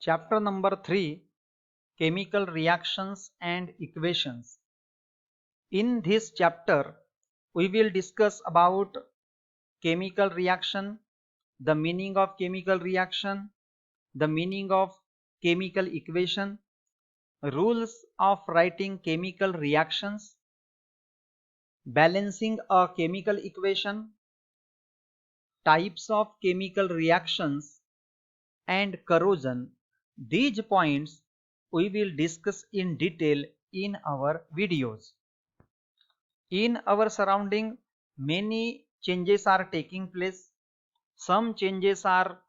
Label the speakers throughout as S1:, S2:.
S1: Chapter number 3, Chemical Reactions and Equations. In this chapter, we will discuss about chemical reaction, the meaning of chemical reaction, the meaning of chemical equation, rules of writing chemical reactions, balancing a chemical equation, types of chemical reactions, and corrosion. These points we will discuss in detail in our videos. In our surrounding, many changes are taking place. Some changes are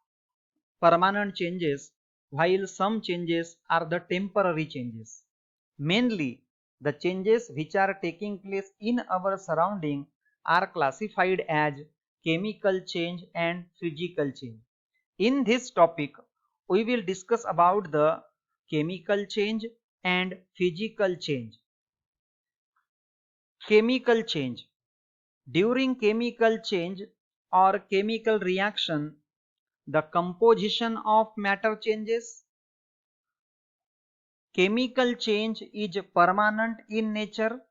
S1: permanent changes, while some changes are the temporary changes. Mainly, the changes which are taking place in our surrounding are classified as chemical change and physical change. In this topic, we will discuss about the chemical change and physical change. Chemical change. During chemical change or chemical reaction, the composition of matter changes. Chemical change is permanent in nature.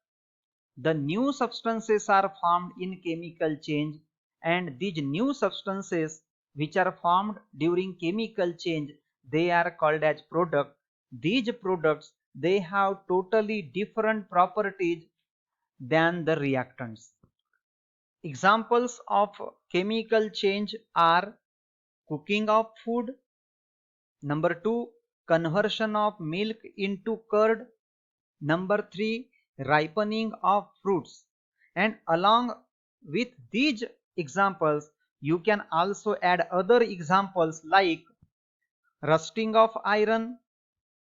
S1: The new substances are formed in chemical change, and these new substances which are formed during chemical change, they are called as product. These products, they have totally different properties than the reactants. Examples of chemical change are cooking of food. Number 2, conversion of milk into curd. Number 3, ripening of fruits. And along with these examples, you can also add other examples like rusting of iron,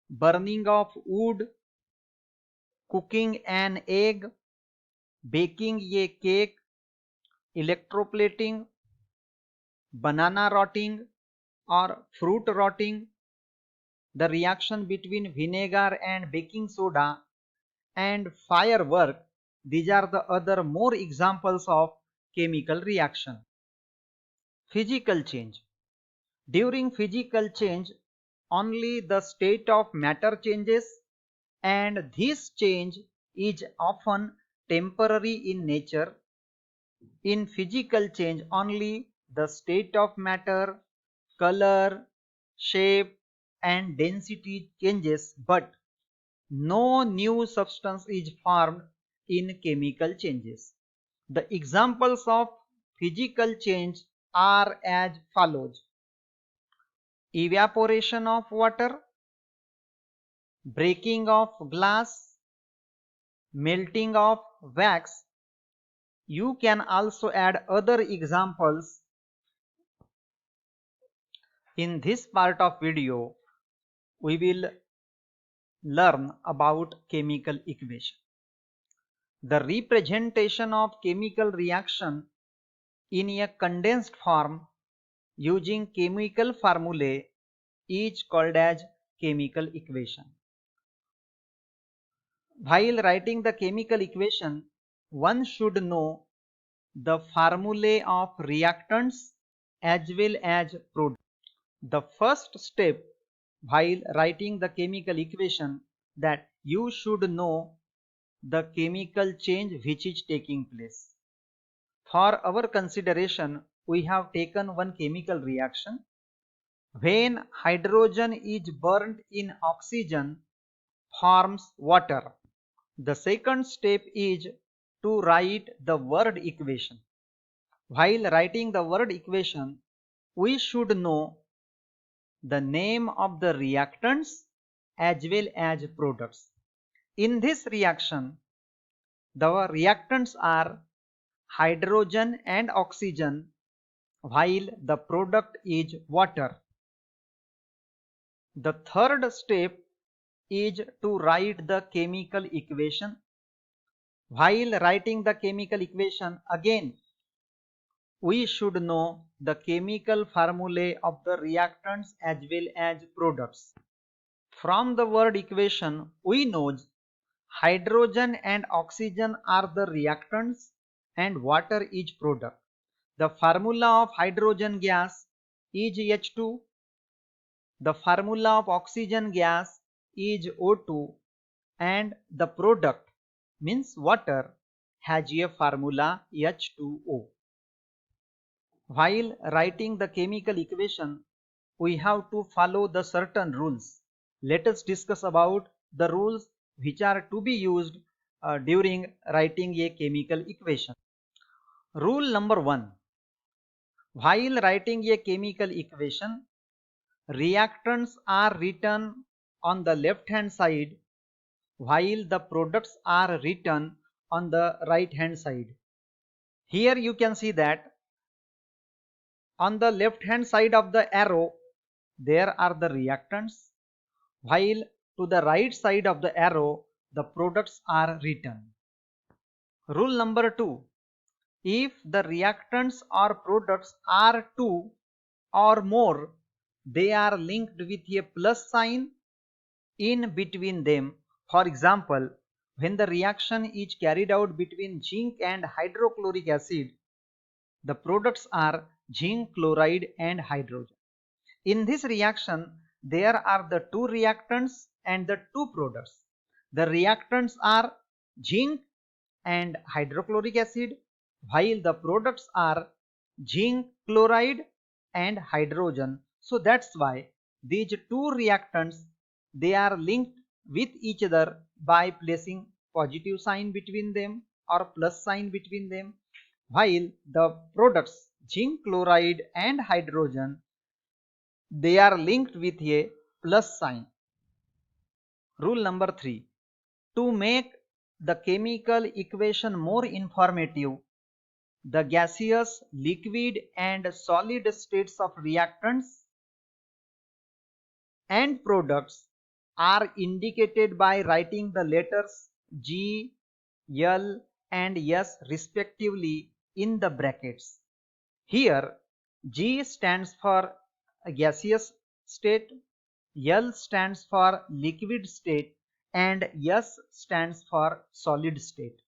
S1: burning of wood, cooking an egg, baking a cake, electroplating, banana rotting or fruit rotting, the reaction between vinegar and baking soda, and firework. These are the other more examples of chemical reaction. Physical change. During physical change, only the state of matter changes, and this change is often temporary in nature. In physical change, only the state of matter, color, shape, and density changes, but no new substance is formed in chemical changes. The examples of physical change are as follows: evaporation of water, breaking of glass, melting of wax. You can also add other examples. In this part of video, we will learn about chemical equation. The representation of chemical reaction in a condensed form using chemical formulae is called as chemical equation. While writing the chemical equation, one should know the formulae of reactants as well as products. The first step while writing the chemical equation, that you should know the chemical change which is taking place. For our consideration, we have taken one chemical reaction. When hydrogen is burnt in oxygen, forms water. The second step is to write the word equation. While writing the word equation, we should know the name of the reactants as well as products. In this reaction, the reactants are hydrogen and oxygen, while the product is water. The third step is to write the chemical equation. While writing the chemical equation, again we should know the chemical formulae of the reactants as well as products. From the word equation, we know hydrogen and oxygen are the reactants and water is product. The formula of hydrogen gas is H2. The formula of oxygen gas is O2 and the product means water has a formula H2O. While writing the chemical equation, we have to follow the certain rules. Let us discuss about the rules which are to be used during writing a chemical equation. Rule number 1. While writing a chemical equation, reactants are written on the left hand side while the products are written on the right hand side. Here you can see that on the left hand side of the arrow there are the reactants, while to the right side of the arrow the products are written. Rule number 2. If the reactants or products are 2 or more, they are linked with a plus sign in between them. For example, when the reaction is carried out between zinc and hydrochloric acid, the products are zinc chloride and hydrogen. In this reaction, there are the two reactants and the two products. The reactants are zinc and hydrochloric acid, while the products are zinc chloride and hydrogen. So that's why these two reactants, they are linked with each other by placing positive sign between them or plus sign between them, while the products zinc chloride and hydrogen, they are linked with a plus sign. Rule number 3. To make the chemical equation more informative, the gaseous, liquid and solid states of reactants and products are indicated by writing the letters G, L and S respectively in the brackets. Here G stands for gaseous state, L stands for liquid state and S stands for solid state.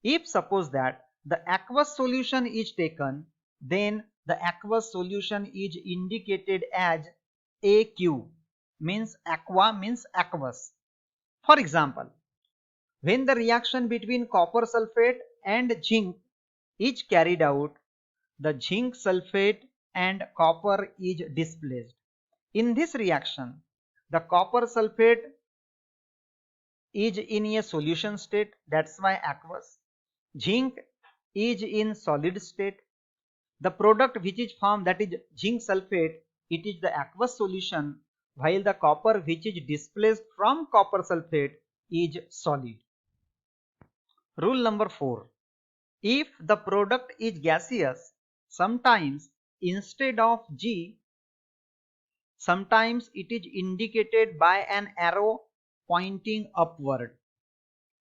S1: If suppose that the aqueous solution is taken, then the aqueous solution is indicated as AQ, means aqua means aqueous. For example, when the reaction between copper sulfate and zinc is carried out, the zinc sulfate and copper is displaced. In this reaction, the copper sulfate is in a solution state, that's why aqueous. Zinc is in solid state. The product which is formed, that is zinc sulfate, it is the aqueous solution, while the copper which is displaced from copper sulfate is solid. Rule number 4. If the product is gaseous, sometimes instead of G, sometimes it is indicated by an arrow pointing upward,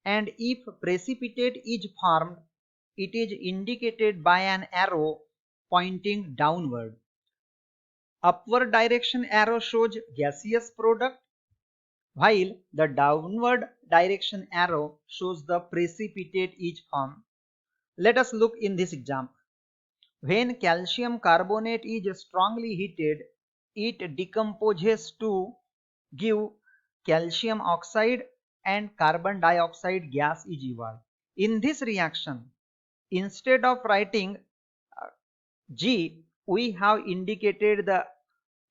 S1: and if precipitate is formed, it is indicated by an arrow pointing downward. Upward direction arrow shows gaseous product, while the downward direction arrow shows the precipitate is formed. Let us look in this example. When calcium carbonate is strongly heated, it decomposes to give calcium oxide and carbon dioxide gas is evolved. In this reaction, instead of writing G, we have indicated the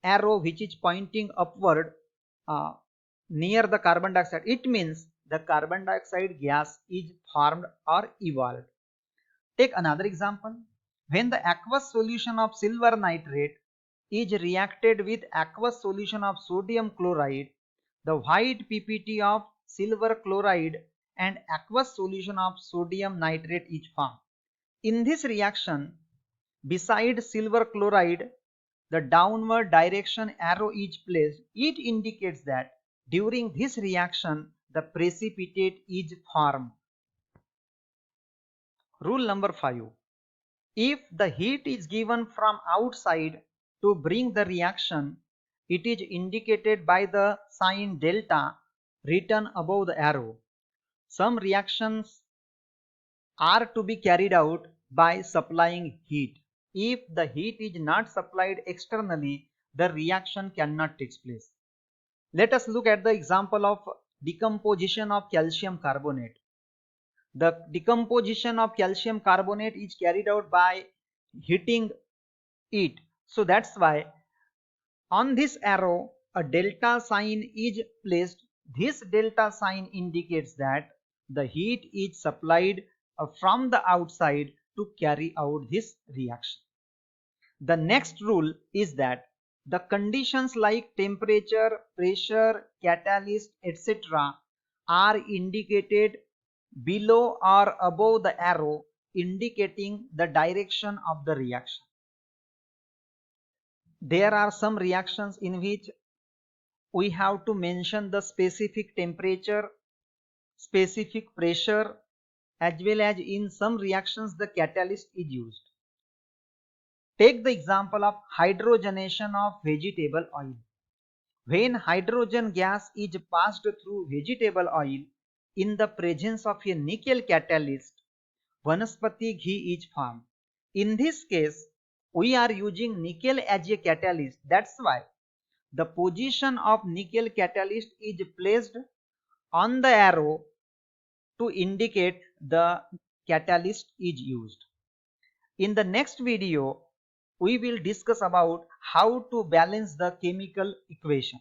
S1: arrow which is pointing upward uh, near the carbon dioxide. It means the carbon dioxide gas is formed or evolved. Take another example. When the aqueous solution of silver nitrate is reacted with aqueous solution of sodium chloride, the white PPT of silver chloride and aqueous solution of sodium nitrate is formed. In this reaction, beside silver chloride, the downward direction arrow is placed. It indicates that during this reaction, the precipitate is formed. Rule number 5. If the heat is given from outside to bring the reaction, it is indicated by the sign delta written above the arrow. Some reactions are to be carried out by supplying heat. If the heat is not supplied externally, the reaction cannot take place. Let us look at the example of decomposition of calcium carbonate. The decomposition of calcium carbonate is carried out by heating it. So that's why on this arrow a delta sign is placed. This delta sign indicates that the heat is supplied from the outside to carry out this reaction. The next rule is that the conditions like temperature, pressure, catalyst, etc. are indicated below or above the arrow indicating the direction of the reaction. There are some reactions in which we have to mention the specific temperature, specific pressure, as well as in some reactions the catalyst is used. Take the example of hydrogenation of vegetable oil. When hydrogen gas is passed through vegetable oil in the presence of a nickel catalyst, Vanaspati ghee is formed. In this case, we are using nickel as a catalyst. That's why the position of nickel catalyst is placed on the arrow to indicate the catalyst is used. In the next video, we will discuss about how to balance the chemical equation.